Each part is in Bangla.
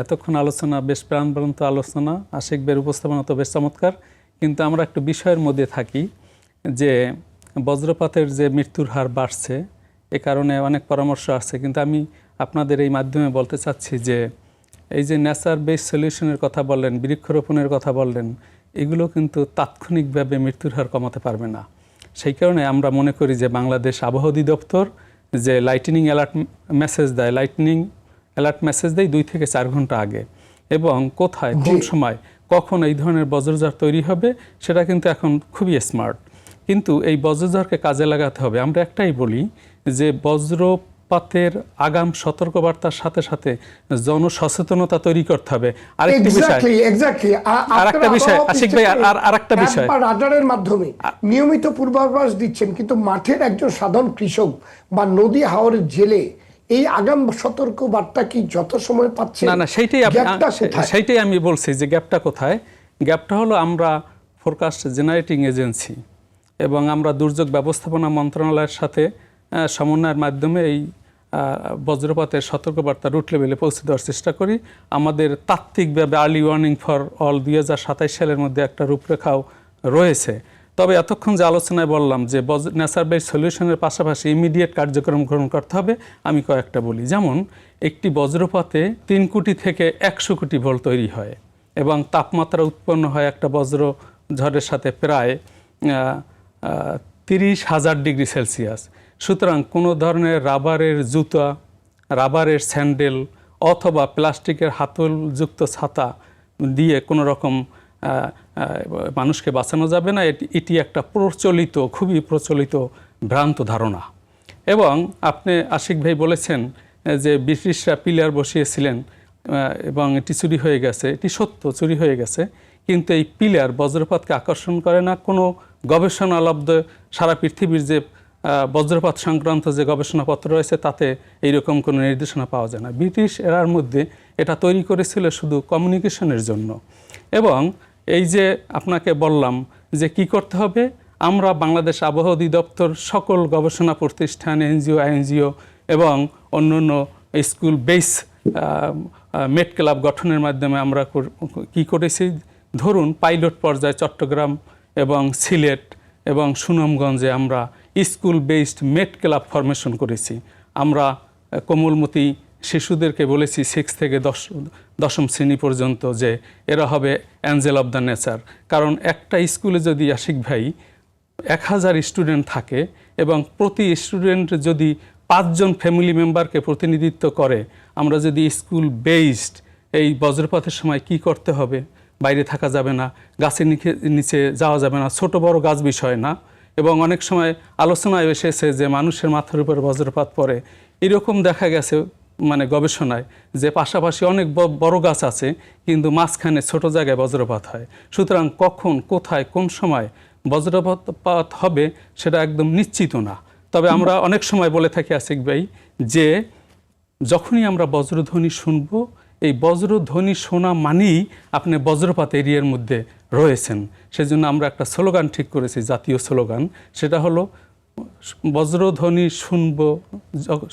এতক্ষণ আলোচনা বেশ প্রাণবন্ত আলোচনা, আশিক ভাইয়ের উপস্থাপনা তো বেশ চমৎকার, কিন্তু আমরা একটু বিষয়ের মধ্যে থাকি যে বজ্রপাতের যে মৃত্যুর হার বাড়ছে, এ কারণে অনেক পরামর্শ আসছে, কিন্তু আমি আপনাদের এই মাধ্যমে বলতে চাচ্ছি যে এই যে নেচার বেস সলিউশনের কথা বললেন, বৃক্ষরোপণের কথা বললেন, এগুলো কিন্তু তাৎক্ষণিকভাবে মৃত্যুর হার কমাতে পারবে না। সেই কারণে আমরা মনে করি যে বাংলাদেশ আবহাওয়া অধিদপ্তর যে লাইটনিং অ্যালার্ট মেসেজ দেয় 2 থেকে 4 ঘন্টা আগে, এবং কোথায় কোন সময় কখন এই ধরনের বজ্রঝড় তৈরি হবে সেটা কিন্তু এখন খুবই স্মার্ট। কিন্তু এই বজ্রঝড়কে কাজে লাগাতে হবে। আমরা একটাই বলি যে বজ্রপাতের আগাম সতর্কবার্তার সাথে সাথে জনসচেতনতা তৈরি করতে হবে। আরেকটা বিষয় আশিক ভাই, আরেকটা বিষয়, রাডারের মাধ্যমে নিয়মিত পূর্বাভাস দিচ্ছেন, কিন্তু মাঠের একজন সাধারণ কৃষক বা নদী হাওরের জেলে এই আগাম সতর্ক বার্তা কি যত সময় পাচ্ছে? না, সেইটাই আমি বলছি যে গ্যাপটা কোথায়। গ্যাপটা হলো আমরা ফোরকাস্ট জেনারেটিং এজেন্সি এবং আমরা দুর্যোগ ব্যবস্থাপনা মন্ত্রণালয়ের সাথে সমন্বয়ের মাধ্যমে এই বজ্রপাতের সতর্কবার্তা রুট লেভেলে পৌঁছে দেওয়ার চেষ্টা করি। আমাদের তাত্ত্বিকভাবে আর্লি ওয়ার্নিং ফর অল 2027 সালের মধ্যে একটা রূপরেখাও রয়েছে। তবে এতক্ষণ যে আলোচনায় বললাম যে নেচার বেস সলিউশনের পাশাপাশি ইমিডিয়েট কার্যক্রম গ্রহণ করতে হবে, আমি কয়েকটা বলি। যেমন একটি বজ্রপাতে 3 কোটি থেকে 100 কোটি ভোল্ট তৈরি হয় এবং তাপমাত্রা উৎপন্ন হয় একটা বজ্র ঝড়ের সাথে প্রায় 30,000 ডিগ্রি সেলসিয়াস। সুতরাং কোনো ধরনের রাবারের জুতা, রাবারের স্যান্ডেল অথবা প্লাস্টিকের হাতলযুক্ত ছাতা দিয়ে কোনো রকম মানুষকে বাঁচানো যাবে না। এটি একটা খুবই প্রচলিত ভ্রান্ত ধারণা। এবং আপনি আশিক ভাই বলেছেন যে ব্রিটিশরা পিলার বসিয়েছিলেন এবং এটি চুরি হয়ে গেছে। এটি সত্য, চুরি হয়ে গেছে, কিন্তু এই পিলার বজ্রপাতকে আকর্ষণ করে না। কোনো গবেষণালব্ধ সারা পৃথিবীর যে বজ্রপাত সংক্রান্ত যে গবেষণাপত্র রয়েছে তাতে এইরকম কোনো নির্দেশনা পাওয়া যায় না। ব্রিটিশ এরার মধ্যে এটা তৈরি করেছিল শুধু কমিউনিকেশনের জন্য। এবং এই যে আপনাকে বললাম যে কি করতে হবে, আমরা বাংলাদেশ আবহাওয়া অধিদপ্তর সকল গবেষণা প্রতিষ্ঠান, এনজিও, আইএনজিও এবং অন্যান্য স্কুল বেস মেট ক্লাব গঠনের মাধ্যমে আমরা কি করেছি, ধরুন পাইলট পর্যায়ে চট্টগ্রাম এবং সিলেট এবং সুনামগঞ্জে আমরা স্কুল বেসড মেট ক্লাব ফরমেশন করেছি। আমরা কোমলমতি শিশুদেরকে বলেছি 6 থেকে 10ম শ্রেণী পর্যন্ত যে এরা হবে অ্যাঞ্জেল অব দ্য নেচার। কারণ একটা স্কুলে যদি আশিক ভাই 1000 স্টুডেন্ট থাকে এবং প্রতি স্টুডেন্ট যদি 5 জন ফ্যামিলি মেম্বারকে প্রতিনিধিত্ব করে, আমরা যদি স্কুল বেসড এই বজ্রপাতের সময় কি করতে হবে, বাইরে থাকা যাবে না, গাছের নিচে যাওয়া যাবে না, ছোট বড় গাছ বিষয় না। এবং অনেক সময় আলোচনায় এসেছে যে মানুষের মাথার উপরে বজ্রপাত পড়ে, এরকম দেখা গেছে মানে গবেষণায় যে পাশাপাশি অনেক বড় গাছ আছে কিন্তু মাঝখানে ছোট জায়গায় বজ্রপাত হয়। সুতরাং কখন, কোথায়, কোন সময় বজ্রপাত হবে সেটা একদম নিশ্চিত না। তবে আমরা অনেক সময় বলে থাকি আশিক ভাই যে যখনই আমরা বজ্রধ্বনি শুনব, এই বজ্রধ্বনি শোনা মানেই আপনি বজ্রপাত এরিয়ার মধ্যে রয়েছেন। সেজন্য আমরা একটা স্লোগান ঠিক করেছি, জাতীয় স্লোগান, সেটা হলো বজ্রধ্বনি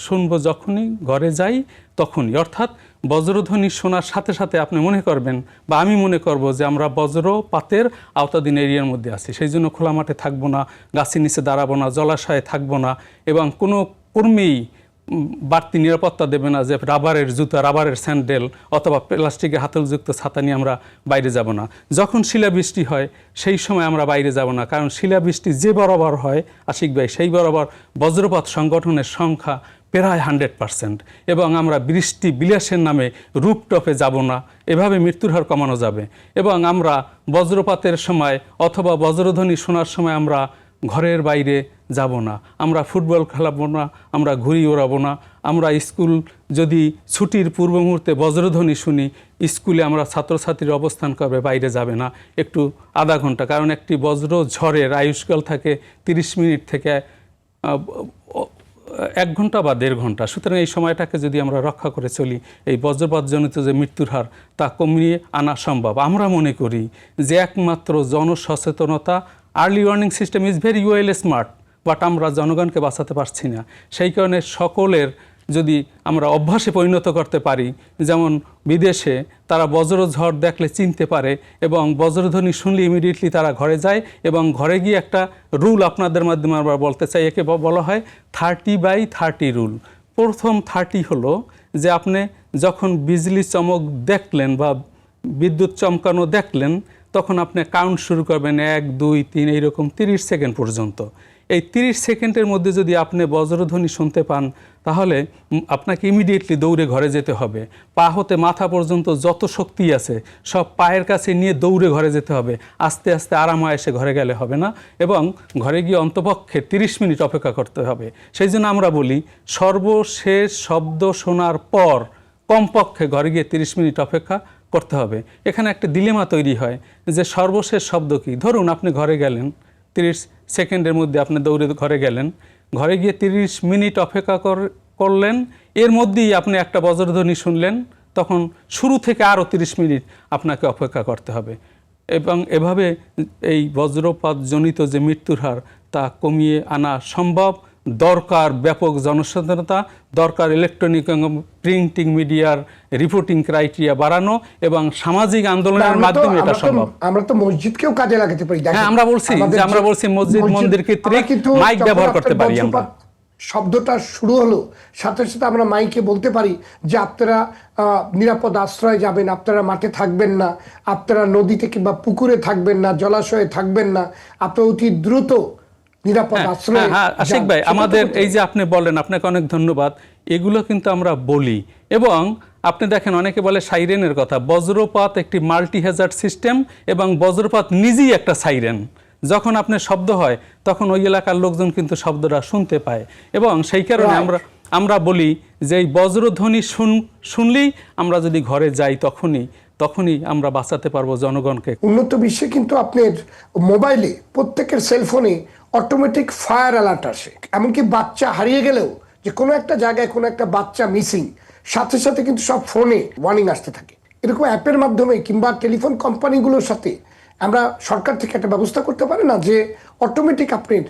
শুনবো যখনই, ঘরে যাই তখনই। অর্থাৎ বজ্রধ্বনি শোনার সাথে সাথে আপনি মনে করবেন বা আমি মনে করব যে আমরা বজ্রপাতের আওতাধীন এরিয়ার মধ্যে আছি। সেই জন্য খোলা মাঠে থাকবো না, গাছের নিচে দাঁড়াবো না, জলাশয়ে থাকবো না, এবং কোনো কর্মীই বাড়তি নিরাপত্তা দেবে না যে রাবারের জুতা, রাবারের স্যান্ডেল অথবা প্লাস্টিকের হাতলযুক্ত ছাতা নিয়ে আমরা বাইরে যাব না। যখন শিলাবৃষ্টি হয় সেই সময় আমরা বাইরে যাব না, কারণ শিলাবৃষ্টি যে বরাবর হয় আশিক ভাই, সেই বরাবর বজ্রপাত সংগঠনের সংখ্যা প্রায় 100%। এবং আমরা বৃষ্টি বিলাসের নামে রুপটপে যাব না, এভাবে মৃত্যুর হার কমানো যাবে। এবং আমরা বজ্রপাতের সময় অথবা বজ্রধ্বনি শোনার সময় আমরা ঘরের বাইরে যাব না, আমরা ফুটবল খেলাবো না, আমরা ঘুড়ি ওড়াবো না, আমরা স্কুল যদি ছুটির পূর্ব মুহূর্তে বজ্রধ্বনি শুনি, স্কুলে আমরা ছাত্রছাত্রীর অবস্থান করবে, বাইরে যাবে না একটু আধা ঘন্টা, কারণ একটি বজ্র ঝড়ের আয়ুষ্কাল থাকে 30 মিনিট থেকে 1 ঘন্টা বা 1.5 ঘন্টা। সুতরাং এই সময়টাকে যদি আমরা রক্ষা করে চলি, এই বজ্রপাতজনিত যে মৃত্যুর হার তা কমিয়ে আনা সম্ভব। আমরা মনে করি যে একমাত্র জনসচেতনতা, early warning system is very well smart, but আমরা জনগণকে বাঁচাতে পারছি না। সেই কারণে সকলের যদি আমরা অভ্যাসে পরিণত করতে পারি, যেমন বিদেশে তারা বজ্রঝড় দেখলে চিনতে পারে এবং বজ্রধ্বনি শুনলে ইমিডিয়েটলি তারা ঘরে যায় এবং ঘরে গিয়ে একটা রুল আপনাদের মাধ্যমে আমরা বলতে চাই, একে বলা হয় 30/30 রুল। প্রথম 30 হলো যে আপনি যখন বিজলি চমক দেখলেন বা বিদ্যুৎ চমকানো দেখলেন তখন আপনি কাউন্ট শুরু করবেন 1 2 3 এইরকম 30 সেকেন্ড পর্যন্ত। এই 30 সেকেন্ডের মধ্যে যদি আপনি বজ্রধ্বনি শুনতে পান তাহলে আপনাকে ইমিডিয়েটলি দৌড়ে ঘরে যেতে হবে। পা হতে মাথা পর্যন্ত যত শক্তি আছে সব পায়ের কাছে নিয়ে দৌড়ে ঘরে যেতে হবে। আস্তে আস্তে আরামে এসে ঘরে গেলে হবে না এবং ঘরে গিয়ে অন্তপক্ষে 30 মিনিট অপেক্ষা করতে হবে। সেই জন্য আমরা বলি সর্বশেষ শব্দ শোনার পর কমপক্ষে ঘরে গিয়ে 30 মিনিট অপেক্ষা করতে হবে। এখানে একটা ডিলেমা তৈরি হয় যে সর্বশেষ শব্দ কি। ধরুন আপনি ঘরে গেলেন, 30 সেকেন্ডের মধ্যে আপনি দৌড়ে ঘরে গেলেন, ঘরে গিয়ে 30 মিনিট অপেক্ষা করলেন, এর মধ্যেই আপনি একটা বজ্রধ্বনি শুনলেন, তখন শুরু থেকে আরও 30 মিনিট আপনাকে অপেক্ষা করতে হবে এবং এভাবে এই বজ্রপাতজনিত যে মৃত্যুর হার তা কমিয়ে আনা সম্ভব। দরকার ব্যাপক জনসচেতনতা, দরকার ইলেকট্রনিক এবং প্রিন্টিং মিডিয়ার রিপোর্টিং ক্রাইটেরিয়া বাড়ানো এবং সামাজিক আন্দোলনের মাধ্যমে এটা সম্ভব। আমরা তো মসজিদকেও কাজে লাগাতে পারি। হ্যাঁ, আমরা বলছি মসজিদ মন্দির ক্ষেত্রে মাইক ব্যবহার করতে পারি। আমরা শব্দটা শুরু হলো সাথে সাথে আমরা মাইকে বলতে পারি যে আপনারা নিরাপদ আশ্রয়ে যাবেন, আপনারা মাঠে থাকবেন না, আপনারা নদীতে কিংবা পুকুরে থাকবেন না, জলাশয়ে থাকবেন না, আপনারা অতি দ্রুত নিরাপদ আশ্রয়ে। হ্যাঁ আশিক ভাই, আমাদের এই যে আপনি বললেন, আপনাকে অনেক ধন্যবাদ। এগুলো কিন্তু আমরা বলি এবং আপনি দেখেন অনেকে বলে সাইরেনের কথা। বজ্রপাত একটি মাল্টি হ্যাজার্ড সিস্টেম এবং বজ্রপাত নিজেই একটা সাইরেন। যখন আপনার শব্দ হয় তখন ওই এলাকার লোকজন কিন্তু শব্দটা শুনতে পায় এবং সেই কারণে আমরা বলি যে এই বজ্রধ্বনি শুনলেই আমরা যদি ঘরে যাই তখনই আমরা বাঁচাতে পারবো জনগণকে। উন্নত বিশ্বে কিন্তু আপনার মোবাইলে প্রত্যেকের সেলফোনে অটোমেটিক ফায়ার অ্যালার্ট আসে। এমনকি বাচ্চা হারিয়ে গেলেও যে কোনো একটা জায়গায় কোনো একটা বাচ্চা মিসিং, সাথে সাথে কিন্তু সব ফোনে ওয়ার্নিং আসতে থাকে। এরকম অ্যাপের মাধ্যমে কিংবা টেলিফোন কোম্পানিগুলোর সাথে আমরা সরকার থেকে একটা ব্যবস্থা করতে পারি না যে অটোমেটিক আপনার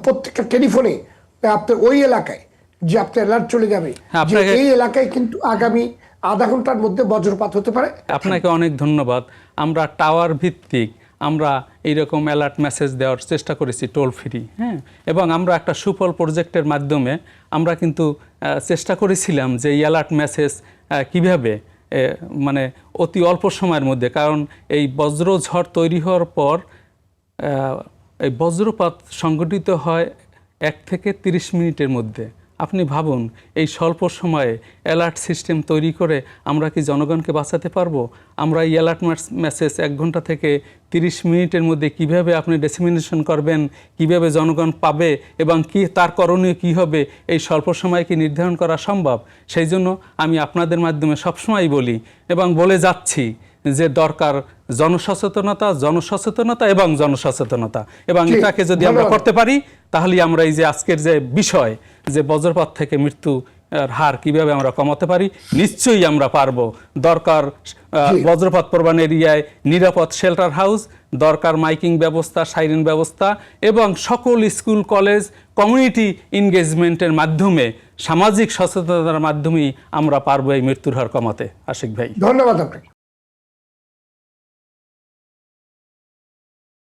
প্রত্যেকটা টেলিফোনে আপনার ওই এলাকায় যে আপনার অ্যালার্ট চলে যাবে যে এই এলাকায় কিন্তু আগামী আধা ঘন্টার মধ্যে বজ্রপাত হতে পারে। আপনাকে অনেক ধন্যবাদ। আমরা টাওয়ার ভিত্তিক আমরা এইরকম অ্যালার্ট মেসেজ দেওয়ার চেষ্টা করেছি টোল ফ্রি। হ্যাঁ, এবং আমরা একটা সুফল প্রজেক্টের মাধ্যমে আমরা কিন্তু চেষ্টা করেছিলাম যে এই অ্যালার্ট মেসেজ কিভাবে মানে অতি অল্প সময়ের মধ্যে, কারণ এই বজ্রঝড় তৈরি হওয়ার পর এই বজ্রপাত সংঘটিত হয় 1 থেকে 30 মিনিটের মধ্যে। আপনি ভাবুন এই স্বল্প সময়ে অ্যালার্ট সিস্টেম তৈরি করে আমরা কি জনগণকে বাঁচাতে পারবো? আমরা এই অ্যালার্ট মেসেজ 1 ঘন্টা থেকে 30 মিনিটের মধ্যে কিভাবে আপনি ডিসেমিনেশন করবেন, কিভাবে জনগণ পাবে এবং কি তার করণীয় কি হবে, এই স্বল্প সময়ে কি নির্ধারণ করা সম্ভব? সেই জন্য আমি আপনাদের মাধ্যমে সবসময় বলি এবং বলে যাচ্ছি যে দরকার জনসচেতনতা এবং এটাকে যদি আমরা করতে পারি তাহলে আমরা এই যে আজকের যে বিষয় যে বজ্রপাত থেকে মৃত্যু হার কিভাবে আমরা কমাতে পারি, নিশ্চয়ই আমরা পারবো। দরকার বজ্রপাত প্রবণ এরিয়ায় নিরাপদ শেল্টার হাউস, দরকার মাইকিং ব্যবস্থা, সাইরেন ব্যবস্থা এবং সকল স্কুল কলেজ কমিউনিটি এনগেজমেন্টের মাধ্যমে, সামাজিক সচেতনতার মাধ্যমেই আমরা পারবো এই মৃত্যুর হার কমাতে। আশিক ভাই, ধন্যবাদ আপনাকে।